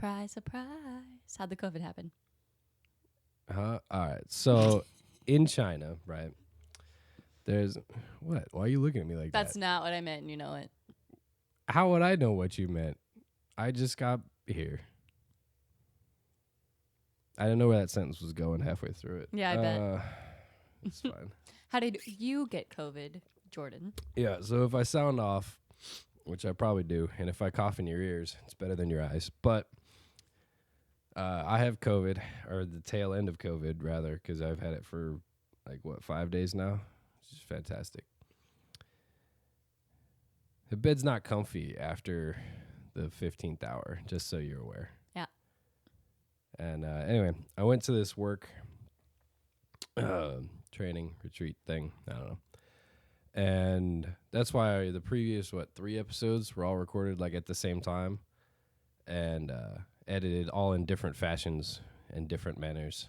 Surprise, surprise. How'd the COVID happen? All right. So in China, right, there's what? Why are you looking at me like that? That's not what I meant, and you know it. How would I know what you meant? I just got here. I didn't know where that sentence was going halfway through it. Yeah, I bet. It's fine. How did you get COVID, Jordan? Yeah, so if I sound off, which I probably do, and if I cough in your ears, it's better than your eyes. But I have COVID, or the tail end of COVID, rather, because I've had it for, 5 days now? It's just fantastic. The bed's not comfy after the 15th hour, just so you're aware. Yeah. And anyway, I went to this work training retreat thing. I don't know. And that's why the previous, 3 episodes were all recorded at the same time and edited all in different fashions and different manners.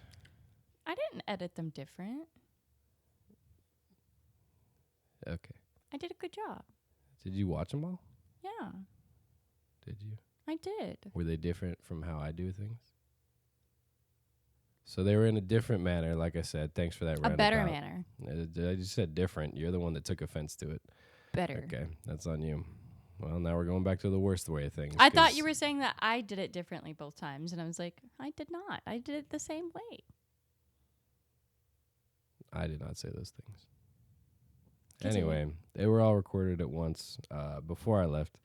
I didn't edit them different. Okay. I did a good job. Did you watch them all? Yeah, Did you? I did. Were they different from how I do things? So they were in a different manner, like I said. Thanks for that A roundabout. better manner. I just said different. You're the one that took offense to it. Better. Okay, that's on you. Well, now we're going back to the worst way of things. I thought you were saying that I did it differently both times, and I was like, I did not. I did it the same way. I did not say those things. Continue. Anyway, they were all recorded at once before I left.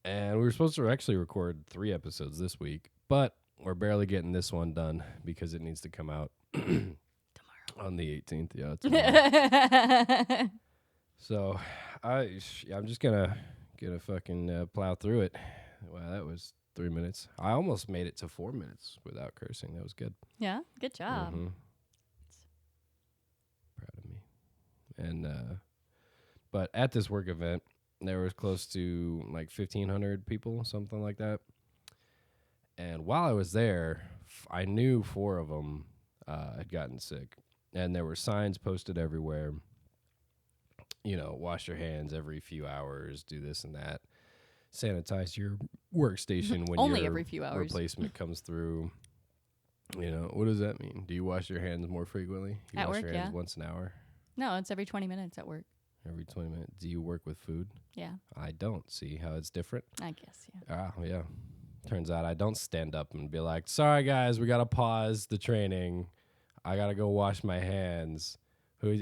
And we were supposed to actually record 3 episodes this week, but we're barely getting this one done because it needs to come out Tomorrow. on the 18th. Yeah, tomorrow. So I'm just gonna fucking plow through it. Wow, that was 3 minutes. I almost made it to 4 minutes without cursing. That was good. Yeah, good job. Mhm. Proud of me. And but at this work event, there was close to 1,500 people, something like that. And while I was there, I knew 4 of them had gotten sick, and there were signs posted everywhere. Wash your hands every few hours, do this and that, sanitize your workstation when Only your every few hours. replacement comes through. What does that mean? Do you wash your hands more frequently? You At wash work, your hands yeah. once an hour? No, it's every 20 minutes at work. Every 20 minutes. Do you work with food? Yeah, I don't. See how it's different? I guess, yeah. Yeah. Turns out I don't stand up and be like, sorry, guys, we got to pause the training. I got to go wash my hands.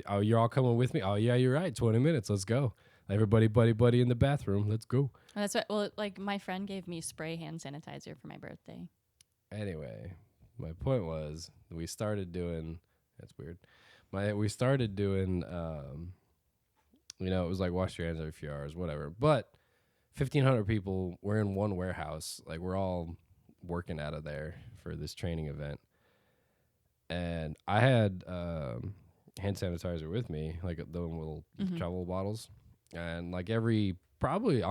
Oh, you're all coming with me? Oh, yeah, you're right. 20 minutes. Let's go. Everybody, buddy in the bathroom. Let's go. That's what, well, my friend gave me spray hand sanitizer for my birthday. Anyway, my point was we started doing, that's weird. We started doing, it was like wash your hands every few hours, whatever. But 1,500 people were in one warehouse. We're all working out of there for this training event. And I had hand sanitizer with me, the little travel bottles. And probably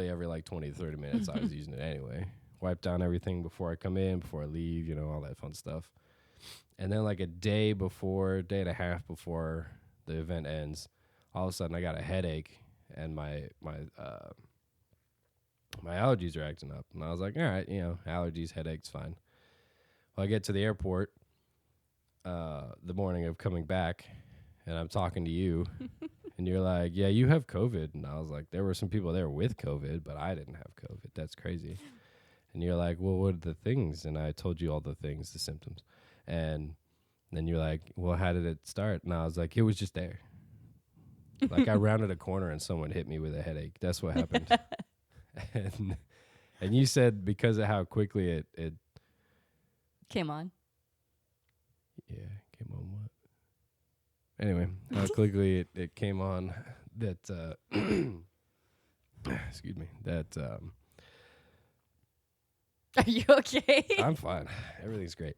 every 20 to 30 minutes I was using it anyway. Wipe down everything before I come in, before I leave, all that fun stuff. And then a day and a half before the event ends, all of a sudden I got a headache and my allergies are acting up. And I was like, all right, allergies, headaches, fine. Well, I get to the airport the morning of coming back, and I'm talking to you, and you're like, yeah, you have COVID. And I was like, there were some people there with COVID, but I didn't have COVID. That's crazy. And you're like, well, what are the things? And I told you all the things, the symptoms. And then you're like, well, how did it start? And I was like, it was just there. I rounded a corner and someone hit me with a headache. That's what happened. And you said because of how quickly it Came on. Yeah, came on what? Anyway, how quickly it came on that excuse me, that Are you okay? I'm fine. Everything's great.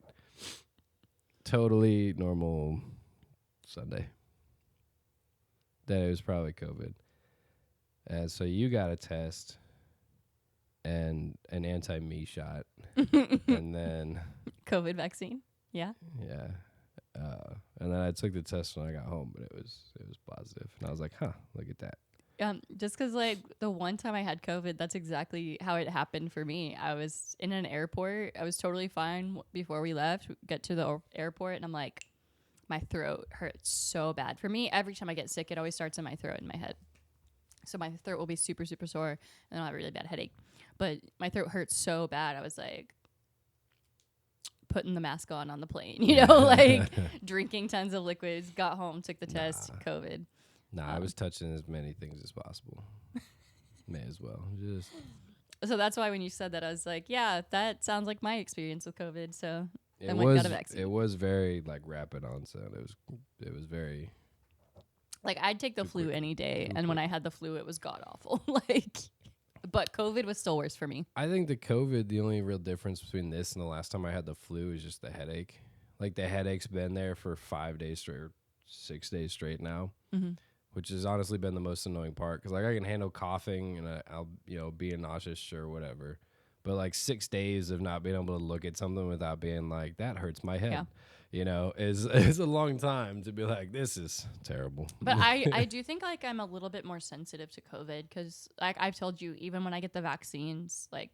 Totally normal Sunday. That it was probably COVID. And so you got a test and an anti-me shot. And then COVID vaccine. Yeah. Yeah. And then I took the test when I got home, but it was positive. And I was like, huh, look at that. Just because like the one time I had COVID, that's exactly how it happened for me. I was in an airport. I was totally fine before we left. We get to the airport, and I'm like, my throat hurts so bad. For me, every time I get sick, it always starts in my throat and my head. So my throat will be super, super sore, and I'll have a really bad headache. But my throat hurts so bad. I was like putting the mask on the plane, like drinking tons of liquids. Got home, took the test, COVID. I was touching as many things as possible. May as well. Just. So that's why when you said that, I was like, yeah, that sounds like my experience with COVID. So It was very like rapid onset. It was very. Like I'd take the flu any day, and when I had the flu, it was god awful. But COVID was still worse for me. I think the only real difference between this and the last time I had the flu is just the headache. Like the headache's been there for 5 days straight, or 6 days straight now. Mm-hmm. Which has honestly been the most annoying part, because like I can handle coughing and I'll being nauseous, sure, whatever, but like 6 days of not being able to look at something without being like, that hurts my head, is a long time to be like, this is terrible. But I do think like I'm a little bit more sensitive to COVID, because like I've told you, even when I get the vaccines, like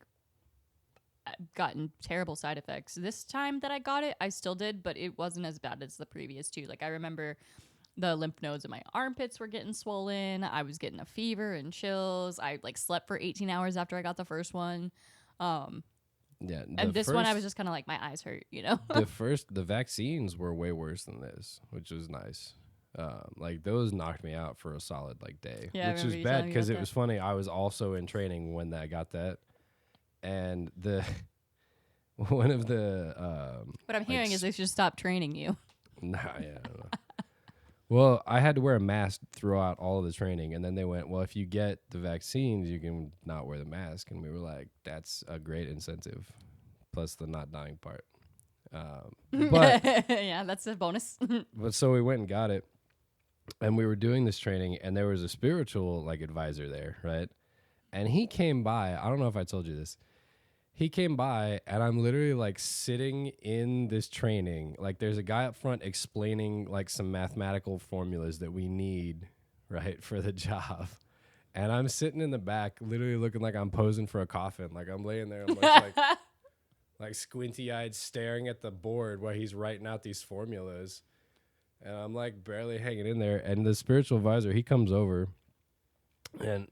I've gotten terrible side effects. This time that I got it, I still did, but it wasn't as bad as the previous two. Like I remember the lymph nodes in my armpits were getting swollen. I was getting a fever and chills. I like slept for 18 hours after I got the first one. And this one I was just kind of like, my eyes hurt, The vaccines were way worse than this, which was nice. Like those knocked me out for a solid like day, which was bad because it was funny. I was also in training when I got that, and one of the what I'm hearing is they should stop training you. Nah, yeah. I don't know. Well, I had to wear a mask throughout all of the training, and then they went, well, if you get the vaccines, you can not wear the mask. And we were like, that's a great incentive, plus the not dying part. But yeah, that's a bonus. But so we went and got it, and we were doing this training, and there was a spiritual like advisor there, right? And he came by. I don't know if I told you this. He came by, and I'm literally like sitting in this training. Like there's a guy up front explaining like some mathematical formulas that we need, right, for the job. And I'm sitting in the back, literally looking like I'm posing for a coffin. Like I'm laying there, I'm like squinty-eyed, staring at the board while he's writing out these formulas. And I'm like barely hanging in there. And the spiritual advisor, he comes over, and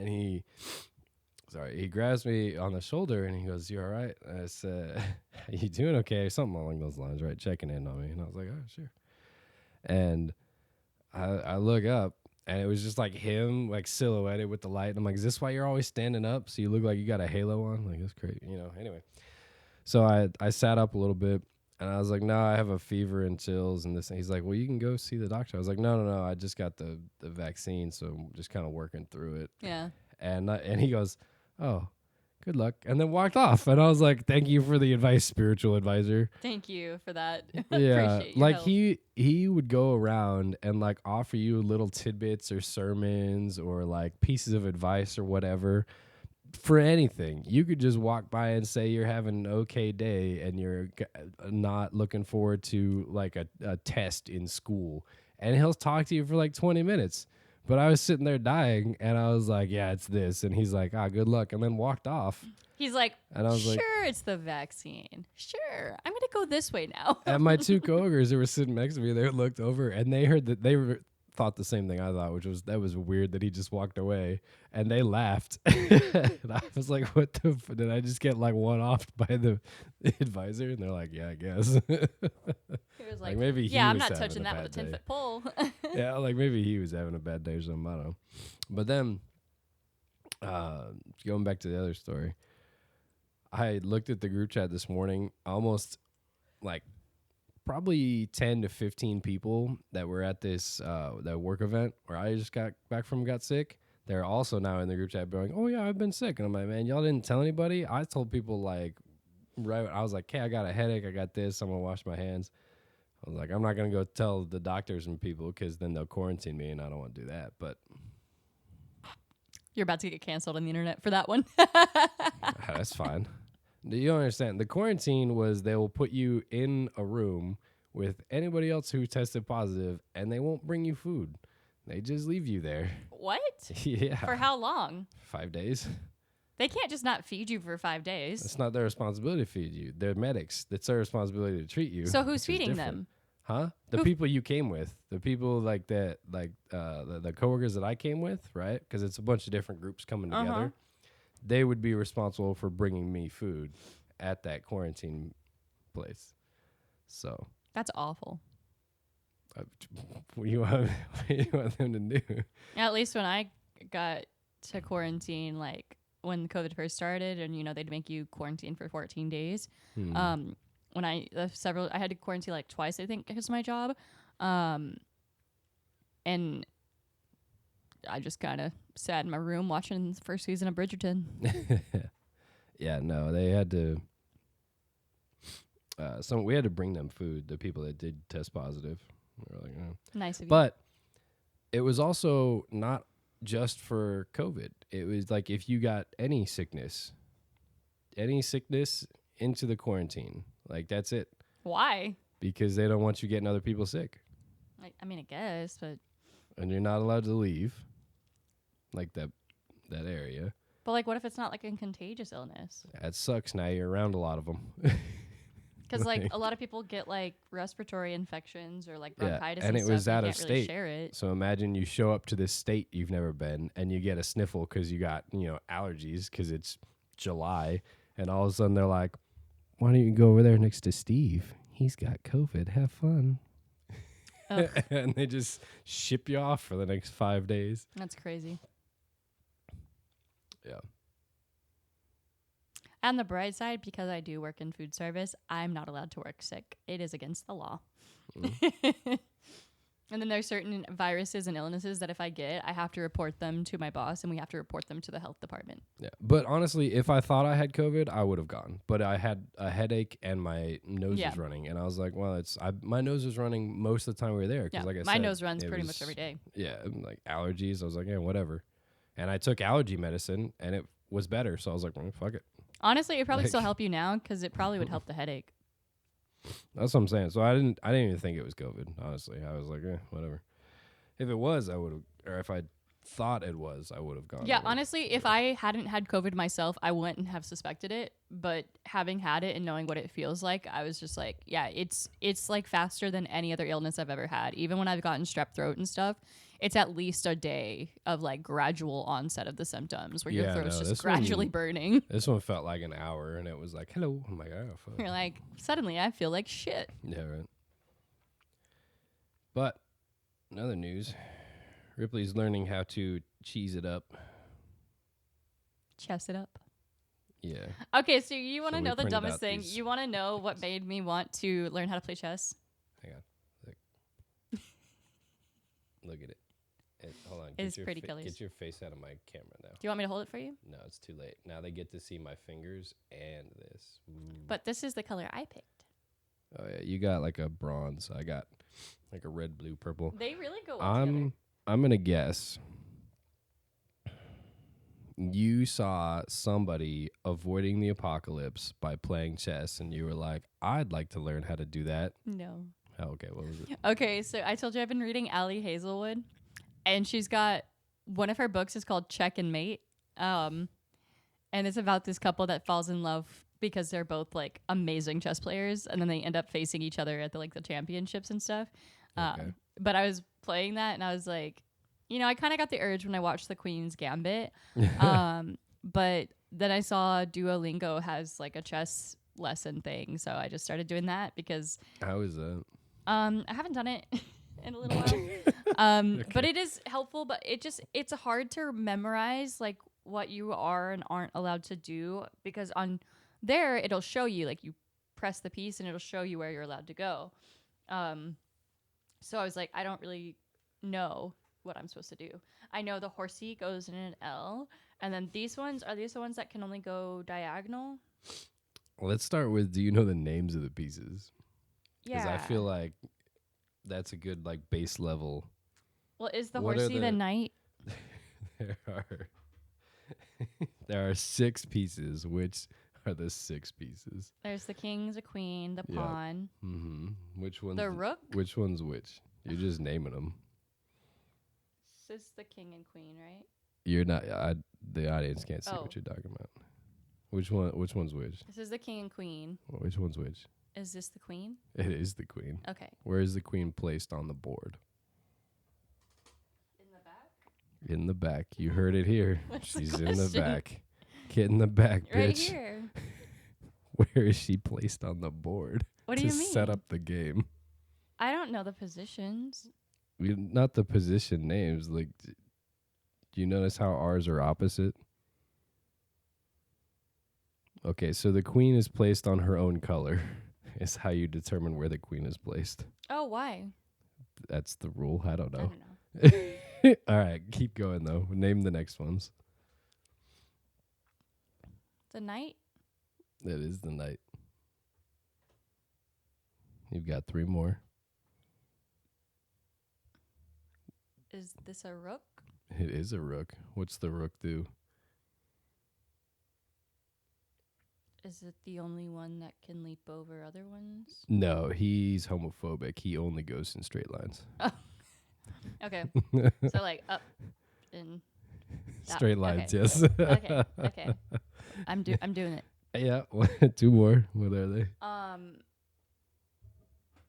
he grabs me on the shoulder and he goes, "You all right?" And I said, "Are you doing okay?" Something along those lines, right? Checking in on me. And I was like, "Oh, sure." And I look up, and it was just like him, like silhouetted with the light. And I'm like, "Is this why you're always standing up? So you look like you got a halo on?" Like, that's crazy, Anyway, so I sat up a little bit, and I was like, "No, I have a fever and chills and this." And he's like, "Well, you can go see the doctor." I was like, No. I just got the vaccine, so I'm just kind of working through it." Yeah. And he goes, "Oh, good luck," and then walked off. And I was like, "Thank you for the advice, spiritual advisor." Thank you for that. Yeah, Appreciate your like help. he would go around and like offer you little tidbits or sermons or like pieces of advice or whatever for anything. You could just walk by and say you're having an okay day and you're not looking forward to like a test in school, and he'll talk to you for like 20 minutes. But I was sitting there dying, and I was like, "Yeah, it's this." And he's like, "Good luck," and then walked off. He's like, and I was "Sure, it's the vaccine. Sure, I'm gonna go this way now." And my two coworkers who were sitting next to me, they looked over, and they heard that thought the same thing I thought, which was that was weird that he just walked away, and they laughed. And I was like, "What the? Did I just get like one-offed by the advisor?" And they're like, "Yeah, I guess." He was like, maybe "Yeah, I'm not touching that with a 10-foot pole." Yeah, like maybe he was having a bad day or something. I don't know. But then, going back to the other story, I looked at the group chat this morning. Almost like probably 10 to 15 people that were at this that work event where I just got back from, got sick. They're also now in the group chat going, "Oh yeah, I've been sick." And I'm like, "Man, y'all didn't tell anybody?" I told people like, right, I was like, "Hey, I got a headache. I got this. I'm gonna wash my hands." I was like, "I'm not gonna go tell the doctors and people because then they'll quarantine me, and I don't want to do that." But you're about to get canceled on the internet for that one. That's fine. Do you understand? The quarantine was they will put you in a room with anybody else who tested positive, and they won't bring you food. They just leave you there. What? Yeah. For how long? 5 days. They can't just not feed you for 5 days. It's not their responsibility to feed you. They're medics. It's their responsibility to treat you. So who's feeding them? Huh? The people you came with. The people like that, like the coworkers that I came with, right? Because it's a bunch of different groups coming together. They would be responsible for bringing me food at that quarantine place. So that's awful. What do you want them to do? At least when I got to quarantine, like when COVID first started, and you know they'd make you quarantine for 14 days. When I had to quarantine like twice, I think, because of my job, and I just kind of sat in my room watching the first season of Bridgerton. Yeah, no, they had to. We had to bring them food. The people that did test positive, we were like, oh. Nice of you. But it was also not just for COVID. It was like if you got any sickness into the quarantine, like that's it. Why? Because they don't want you getting other people sick. I mean, I guess, but. And you're not allowed to leave, like that area. But like, what if it's not like a contagious illness? That sucks. Now you're around a lot of them. Because like a lot of people get like respiratory infections or like bronchitis, and and it was stuff, out and of can't really state. share it. So imagine you show up to this state you've never been, and you get a sniffle because you got allergies because it's July, and all of a sudden they're like, "Why don't you go over there next to Steve? He's got COVID. Have fun." And they just ship you off for the next 5 days. That's crazy. Yeah. On the bright side, because I do work in food service, I'm not allowed to work sick. It is against the law. And then there's certain viruses and illnesses that if I get, I have to report them to my boss, and we have to report them to the health department. Yeah. But honestly, if I thought I had COVID, I would have gone. But I had a headache and my nose was running. And I was like, well, my nose was running most of the time we were there. Yeah, like I my said, nose runs pretty much every day. Yeah, like allergies. I was like, yeah, whatever. And I took allergy medicine, and it was better. So I was like, well, fuck it. Honestly, it probably still help you now because it probably would help the headache. That's what I'm saying. So I didn't even think it was COVID. Honestly, I was like, whatever. If it was, I would have, or if I thought it was, I would have gone. Yeah, honestly, if I hadn't had COVID myself, I wouldn't have suspected it. But having had it and knowing what it feels like, I was just like, yeah, it's like faster than any other illness I've ever had. Even when I've gotten strep throat and stuff, it's at least a day of like gradual onset of the symptoms where your throat's just gradually burning. This one felt like an hour, and it was like, hello. I'm like, oh, fuck. You're like, suddenly I feel like shit. Yeah, right. But in other news, Ripley's learning how to cheese it up. Chess it up. Yeah. Okay, so you want to know the dumbest thing? These. You want to know what made me want to learn how to play chess? Hang on. Look at it. Hold on. It's pretty colors. Get your face out of my camera now. Do you want me to hold it for you? No, it's too late. Now they get to see my fingers and this. Ooh. But this is the color I picked. Oh, yeah. You got like a bronze. I got like a red, blue, purple. They really go well together. I'm going to guess you saw somebody avoiding the apocalypse by playing chess, and you were like, I'd like to learn how to do that. No. Oh, okay. What was it? Okay, so I told you I've been reading Allie Hazelwood, and she's got one of her books is called Check and Mate. And it's about this couple that falls in love because they're both like amazing chess players, and then they end up facing each other at the championships and stuff. Okay. But I was playing that, and I was like, I kind of got the urge when I watched The Queen's Gambit. But then I saw Duolingo has like a chess lesson thing, so I just started doing that because. How is that? I haven't done it in a little while. Okay. But it is helpful, but it's hard to memorize like what you are and aren't allowed to do, because on there it'll show you, like, you press the piece and it'll show you where you're allowed to go. So I was like, I don't really know what I'm supposed to do. I know the horsey goes in an L, and then these ones are the ones that can only go diagonal. Let's start with, do you know the names of the pieces? Yeah. Because I feel like that's a good like base level. Well, is the horsey the knight? There are 6 pieces. Which are the 6 pieces? There's the king, the queen, the pawn. Mm-hmm. Which one's the rook? Which one's which? You're just naming them. is the king and queen, right? You're not. The audience can't see Oh. what you're talking about. Which one? Which one's which? This is the king and queen. Which one's which? Is this the queen? It is the queen. Okay. Where is the queen placed on the board? In the back? In the back. You heard it here. What's She's the in the question? back. Get in the back, bitch. Right here. Where is she placed on the board? What do to you mean? set up the game? I don't know the positions. Not the position names. Like, do you notice how ours are opposite? Okay, so the queen is placed on her own color. Is how you determine where the queen is placed. Oh, why? That's the rule. I don't I know. don't know. All right, keep going though. Name the next ones. The knight? It is the knight. You've got 3 more. Is this a rook? It is a rook. What's the rook do? Is it the only one that can leap over other ones? No, he's homophobic. He only goes in straight lines. Okay. So like up and down. Straight lines, Okay. yes. Okay. I'm doing it. Yeah, 2 more. What are they?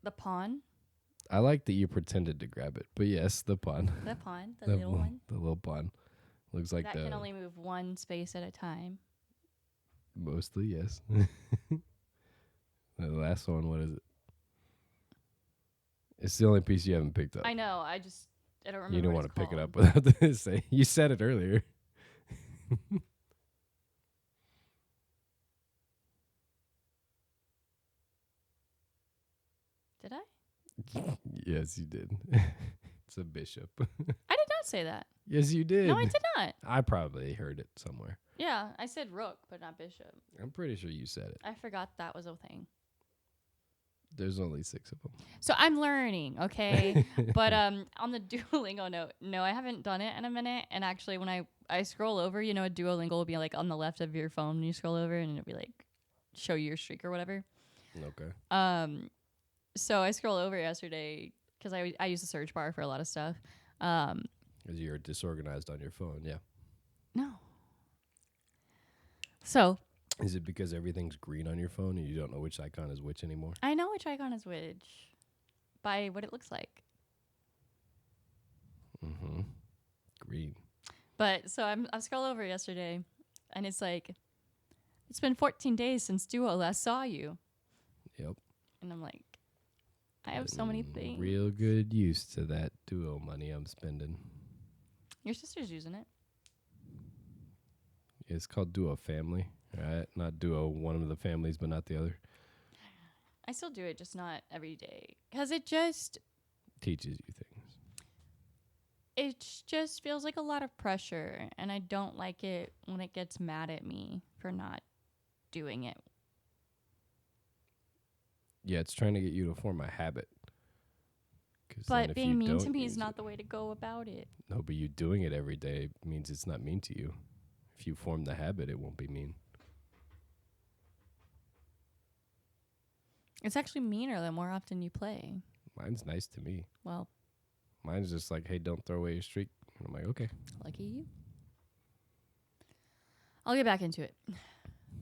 The pawn. I like that you pretended to grab it, but yes, the pawn. The pawn, the little one. The little pawn. Looks like That can only move one space at a time. Mostly, yes. The last one, what is it? It's the only piece you haven't picked up. I know. I don't remember. You don't what want to it's pick it up called. without this. Say you said it earlier. Did I? Yes, you did. It's a bishop. I did not say that. Yes, you did. No, I did not. I probably heard it somewhere. Yeah, I said rook, but not bishop. I'm pretty sure you said it. I forgot that was a thing. There's only 6 of them. So I'm learning, okay? But on the Duolingo note, no, I haven't done it in a minute. And actually, when I scroll over, a Duolingo will be like on the left of your phone when you scroll over, and it'll be like show your streak or whatever. Okay. So I scroll over yesterday because I use the search bar for a lot of stuff. Because you're disorganized on your phone, yeah. No. So Is it because everything's green on your phone and you don't know which icon is which anymore? I know which icon is which by what it looks like. Mm-hmm. Green. But so I scrolled over yesterday, and it's like, it's been 14 days since Duo last saw you. Yep. And I'm like, I have so many things. Real good use to that Duo money I'm spending. Your sister's using it. It's called Duo Family, right? Not Duo, one of the families, but not the other. I still do it, just not every day. Because it just Teaches you things. just feels like a lot of pressure. And I don't like it when it gets mad at me for not doing it. Yeah, it's trying to get you to form a habit. But being mean to me is not the way to go about it. No, but you doing it every day means it's not mean to you. If you form the habit, it won't be mean. It's actually meaner the more often you play. Mine's nice to me. Well, Mine's just like, hey, don't throw away your streak. And I'm like, okay. lucky you. I'll get back into it.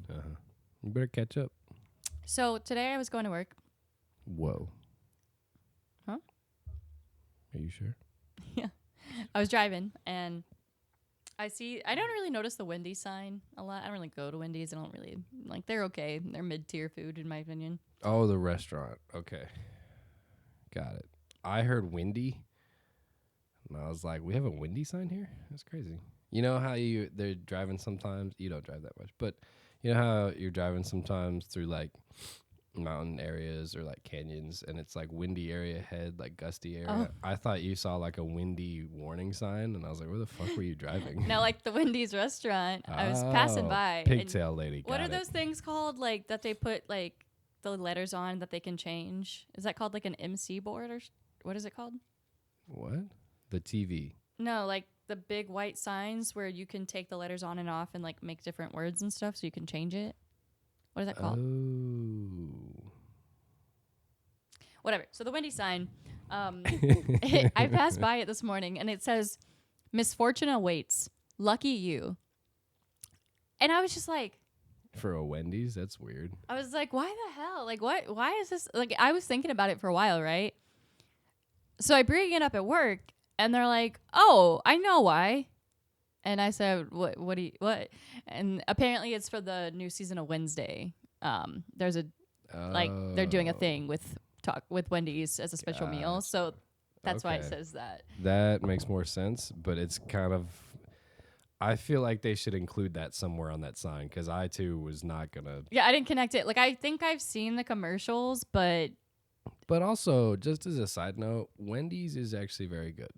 Uh-huh. You better catch up. So today I was going to work. Whoa. Huh? Are you sure? Yeah. I was driving, and I don't really notice the Wendy's sign a lot. I don't really go to Wendy's. I don't really, they're okay. They're mid-tier food, in my opinion. Oh, the restaurant. Okay. Got it. I heard Wendy, and I was like, we have a Wendy sign here? That's crazy. You know how they're driving sometimes? You don't drive that much, but you know how you're driving sometimes through, mountain areas or, canyons, and it's, windy area ahead, gusty area? Oh. I thought you saw, a windy warning sign, and I was like, where the fuck were you driving? Now, the Wendy's restaurant, I was passing by. Pigtail lady. What Got are it. those things called, that they put, the letters on that they can change? Is that called, an MC board, or what is it called? What? The TV. No, the big white signs where you can take the letters on and off and, make different words and stuff so you can change it. What is that called? Oh. Whatever. So the Wendy's sign, I passed by it this morning, and it says, Misfortune awaits. Lucky you. And I was just like, For a Wendy's, that's weird. I was like, why the hell? Like, what? Why is this? Like, I was thinking about it for a while, right? So I bring it up at work, and they're like, "Oh, I know why." And I said, "What? What do you what?" And apparently, it's for the new season of Wednesday. There's a like they're doing a Oh, thing with Wendy's as a special meal, gotcha. so that's why it Okay. says that. That makes more sense, but it's kind of. I feel like they should include that somewhere on that sign because I too was not gonna. Yeah, I didn't connect it. Like, I think I've seen the commercials, but But also, just as a side note, Wendy's is actually very good.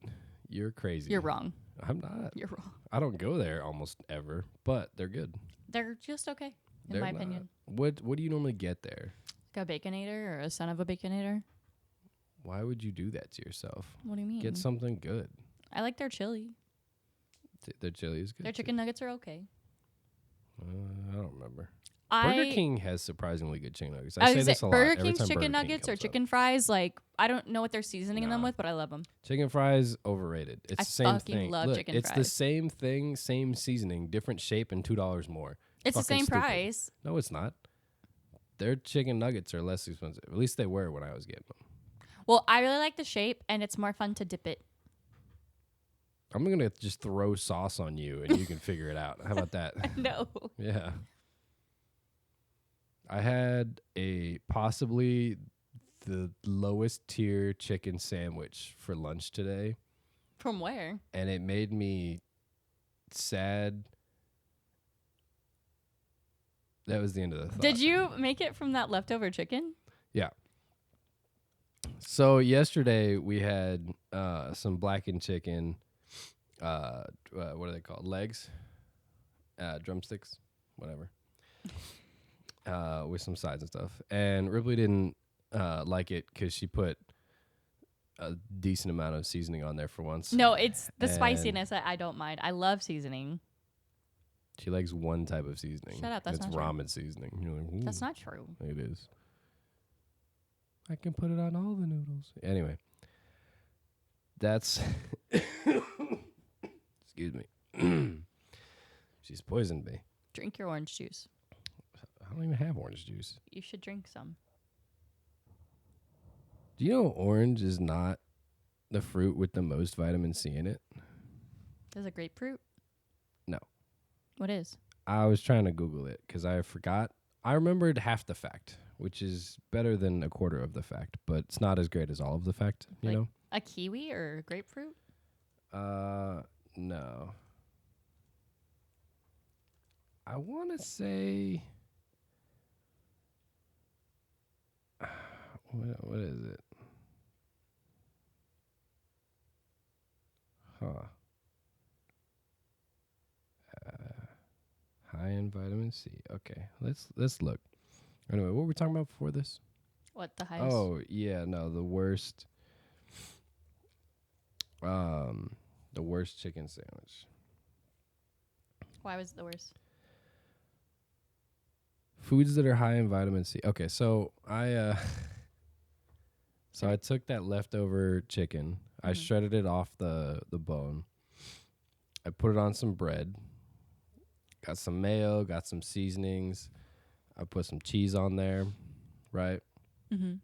You're crazy. you're wrong. I'm not. You're wrong. I don't go there almost ever, but they're good. They're just okay, in They're my not. opinion. What do you normally get there? Like a baconator or a son of a baconator. Why would you do that to yourself? What do you mean? Get something good. I like their chili. Their chili is good. Their too. chicken nuggets are okay. I don't remember. I Burger King has surprisingly good chicken nuggets. I I say was this a say, lot. Burger every King's time chicken Burger King nuggets or comes up. chicken fries, like, I don't know what they're seasoning them Nah. with, but I love them. Chicken fries overrated. It's I the same fucking thing. love Look, chicken it's the fries. same thing, same seasoning, different shape, and $2 more. It's the Fucking same stupid. price. No, it's not. Their chicken nuggets are less expensive. At least they were when I was getting them. Well, I really like the shape, and it's more fun to dip it. I'm gonna just throw sauce on you, and you can figure it out. How about that? No. Yeah. I had possibly the lowest tier chicken sandwich for lunch today, From where? and it made me sad. That was the end of the thought. Did you make it from that leftover chicken? Yeah. So yesterday we had some blackened chicken. What are they called? Legs, drumsticks, whatever. With some sides and stuff. And Ripley didn't like it because she put a decent amount of seasoning on there for once. No, it's the And spiciness that I don't mind. I love seasoning. She likes one type of seasoning. Shut up, that's it's not true. ramen seasoning. You're like, That's "Ooh." not true. It is. I can put it on all the noodles. Anyway, that's. Excuse me. She's poisoned me. Drink your orange juice. I don't even have orange juice. You should drink some. Do you know orange is not the fruit with the most vitamin C in it? Is it grapefruit? No. What is? I was trying to Google it because I forgot. I remembered half the fact, which is better than a quarter of the fact, but it's not as great as all of the fact, you Like know? a kiwi or grapefruit? No. I want to say... What is it? Huh. High in vitamin C. Okay, let's look. Anyway, what were we talking about before this? What, the highest? Oh yeah, no, the worst. The worst chicken sandwich. Why was it the worst? Foods that are high in vitamin C. Okay, so I took that leftover chicken. I shredded it off the bone. I put it on some bread. Got some mayo, got some seasonings. I put some cheese on there, right? Mm-hmm.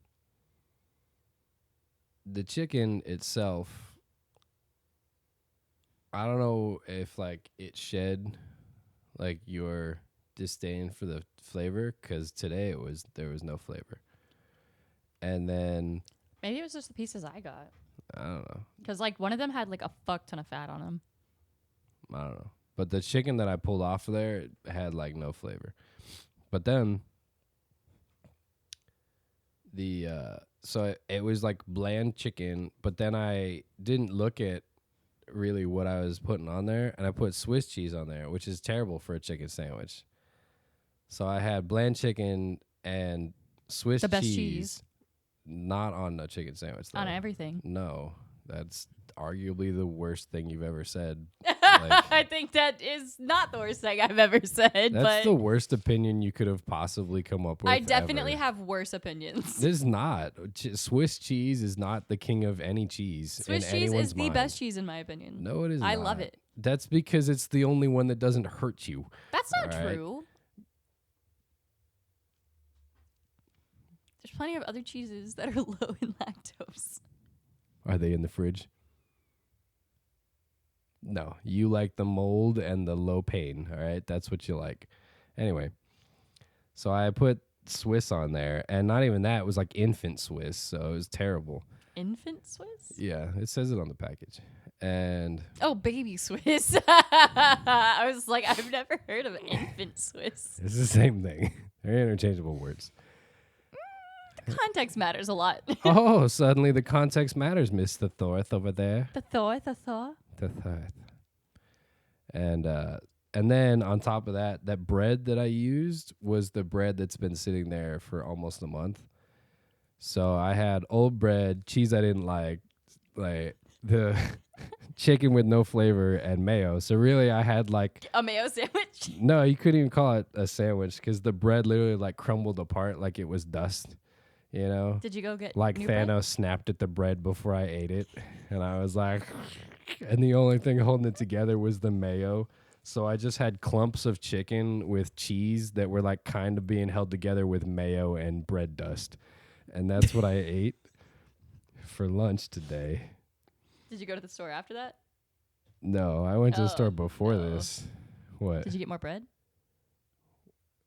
The chicken itself, I don't know if like it shed like your disdain for the flavor, because today there was no flavor. And then Maybe it was just the pieces I got. I don't know. Because, like, one of them had, like, a fuck ton of fat on them. I don't know. But the chicken that I pulled off of there it had like no flavor. But then so it was like bland chicken, but then I didn't look at really what I was putting on there, and I put Swiss cheese on there, which is terrible for a chicken sandwich. So I had bland chicken and Swiss The best cheese, cheese. not on a chicken sandwich though. On everything. No, that's arguably the worst thing you've ever said. I think that is not the worst thing I've ever said. That's but the worst opinion you could have possibly come up with. I definitely ever. have worse opinions. There's not. Swiss cheese is not the king of any cheese. Swiss in cheese anyone's is the mind. best cheese in my opinion. No, it is not. I love it. That's because it's the only one that doesn't hurt you. That's not All right? true. There's plenty of other cheeses that are low in lactose. Are they in the fridge? No, you like the mold and the low pain, all right? That's what you like. Anyway, so I put Swiss on there, and not even that, it was like infant Swiss, so it was terrible. Infant Swiss? Yeah, it says it on the package. And oh, baby Swiss. I was like, I've never heard of infant Swiss. It's the same thing. They're interchangeable words. The context matters a lot. Oh, suddenly the context matters, Mr. Thorth over there. The Thor. The Thorth. And then on top of that, that bread that I used was the bread that's been sitting there for almost a month. So I had old bread, cheese I didn't like the chicken with no flavor, and mayo. So really I had like a mayo sandwich? No, you couldn't even call it a sandwich because the bread literally like crumbled apart like it was dust, you know? Did you go get like new Thanos bread? snapped at the bread before I ate it. And I was like, and the only thing holding it together was the mayo. So I just had clumps of chicken with cheese that were like kind of being held together with mayo and bread dust. And that's what I ate for lunch today. Did you go to the store after that? No, I went to the store before no. this. What? Did you get more bread?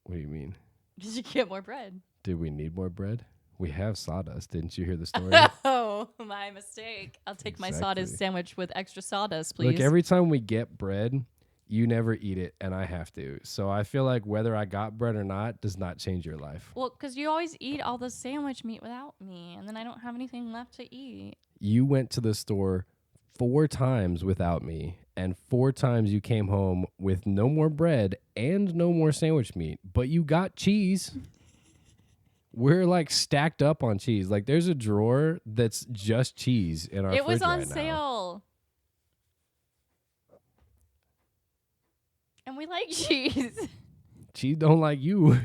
What do you mean? Did you get more bread? Did we need more bread? We have sawdust. Didn't you hear the story? Oh, my mistake. I'll take my sawdust sandwich with extra sawdust, please. Look, every time we get bread, you never eat it, and I have to. So I feel like whether I got bread or not does not change your life. Well, because you always eat all the sandwich meat without me, and then I don't have anything left to eat. You went to the store 4 times without me, and 4 times you came home with no more bread and no more sandwich meat, but you got cheese. We're like stacked up on cheese. Like there's a drawer that's just cheese in our fridge. It was on right now. sale. And we like cheese. Cheese don't like you.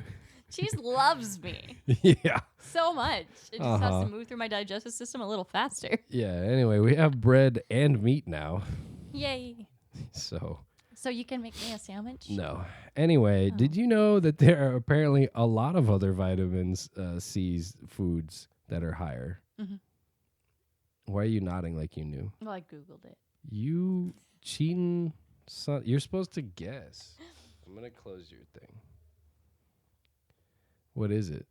Cheese loves me. Yeah. So much. It just has to move through my digestive system a little faster. Yeah. Anyway, we have bread and meat now. Yay. So you can make me a sandwich? No. Anyway, did you know that there are apparently a lot of other vitamins C's foods that are higher? Mm-hmm. Why are you nodding like you knew? Well, I Googled it. You cheating son. You're supposed to guess. I'm going to close your thing. What is it?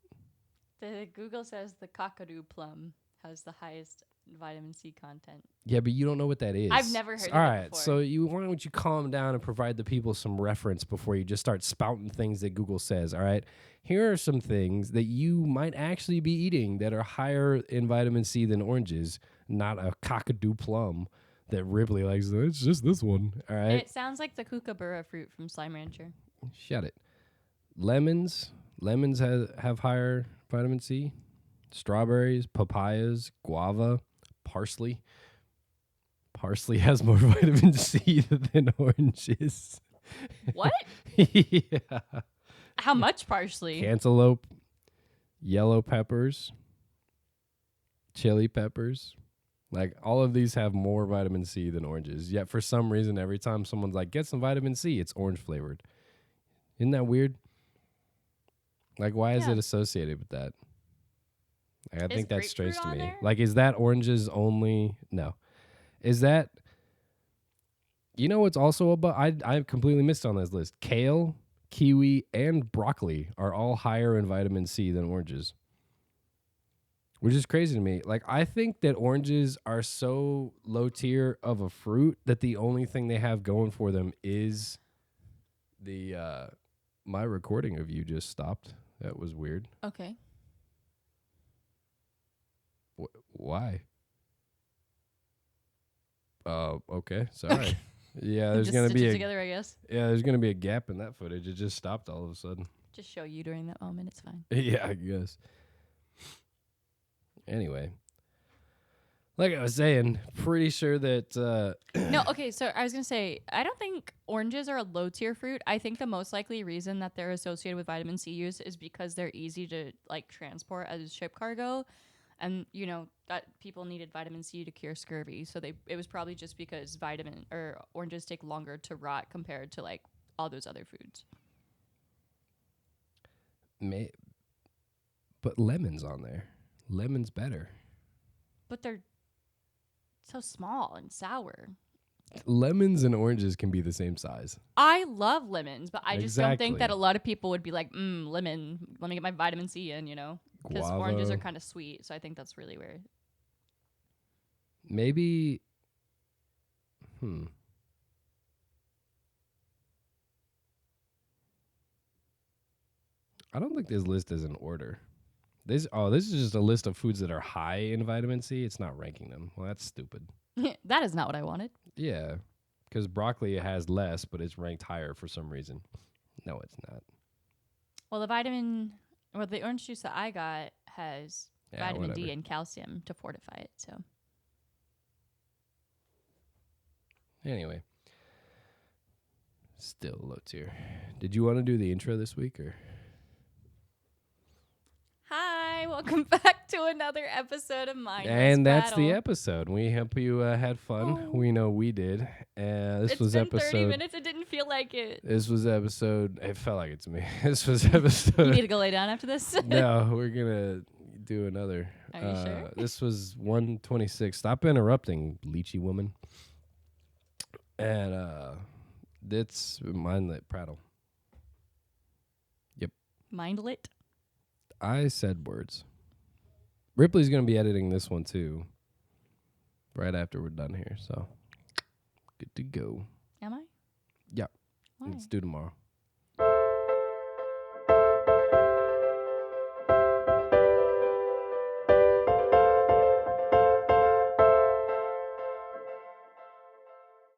The Google says the cockadoo plum has the highest vitamin C content. Yeah, but you don't know what that is. I've never heard of it All right, before. so why don't you calm down and provide the people some reference before you just start spouting things that Google says, all right? Here are some things that you might actually be eating that are higher in vitamin C than oranges, not a cockadoo plum that Ripley likes. It's just this one, all right? It sounds like the kookaburra fruit from Slime Rancher. Shut it. Lemons have higher vitamin C. Strawberries, papayas, guava, parsley. Parsley has more vitamin C than oranges. What? Yeah. How much parsley? Cantaloupe, yellow peppers, chili peppers. Like all of these have more vitamin C than oranges. Yet for some reason, every time someone's like, get some vitamin C, it's orange flavored. Isn't that weird? Like, why is it associated with that? I think that's strange to me. There? Like, is that oranges only? No. Is that, you know what's also above? I completely missed on this list. Kale, kiwi, and broccoli are all higher in vitamin C than oranges. Which is crazy to me. Like, I think that oranges are so low tier of a fruit that the only thing they have going for them is my recording of you just stopped. That was weird. Okay. Why? Okay. Sorry. Yeah, there's just gonna be together, I guess. Yeah, there's gonna be a gap in that footage. It just stopped all of a sudden. Just show you during that moment. It's fine. Yeah, I guess. Anyway, Like I was saying, pretty sure that No, okay, so I was going to say, I don't think oranges are a low tier fruit. I think the most likely reason that they're associated with vitamin C use is because they're easy to like transport as ship cargo. And you know that people needed vitamin C to cure scurvy, so it was probably just because vitamin or oranges take longer to rot compared to like all those other foods. may put lemons on there. Lemons better. But they're so small and sour. Lemons and oranges can be the same size. I love lemons, but I just don't think that Exactly. a lot of people would be like, lemon, let me get my vitamin C in, you know? Because oranges are Guava. kind of sweet, so I think that's really weird. Maybe. I don't think this list is in order. This is just a list of foods that are high in vitamin C. It's not ranking them. Well, that's stupid. That is not what I wanted. Yeah, because broccoli has less, but it's ranked higher for some reason. No, it's not. Well, the orange juice that I got has Yeah, vitamin whatever. D and calcium to fortify it, so. Anyway, still low tier. Did you want to do the intro this week or? Hi, welcome back to another episode of Mindless And that's the Battle. episode. We hope you had fun. Oh. We know we did. This It's was been episode. 30 minutes. It didn't feel like it. This was episode. It felt like it to me. This was You episode. need to go lay down after this? No, we're gonna do another. Are you sure? This was 126. Stop interrupting, lychee woman. And that's Mindlet Prattle. Mindlit? I said words. Ripley's gonna be editing this one too. Right after we're done here, so good to go. Am I? Yeah. Why? Let's do tomorrow.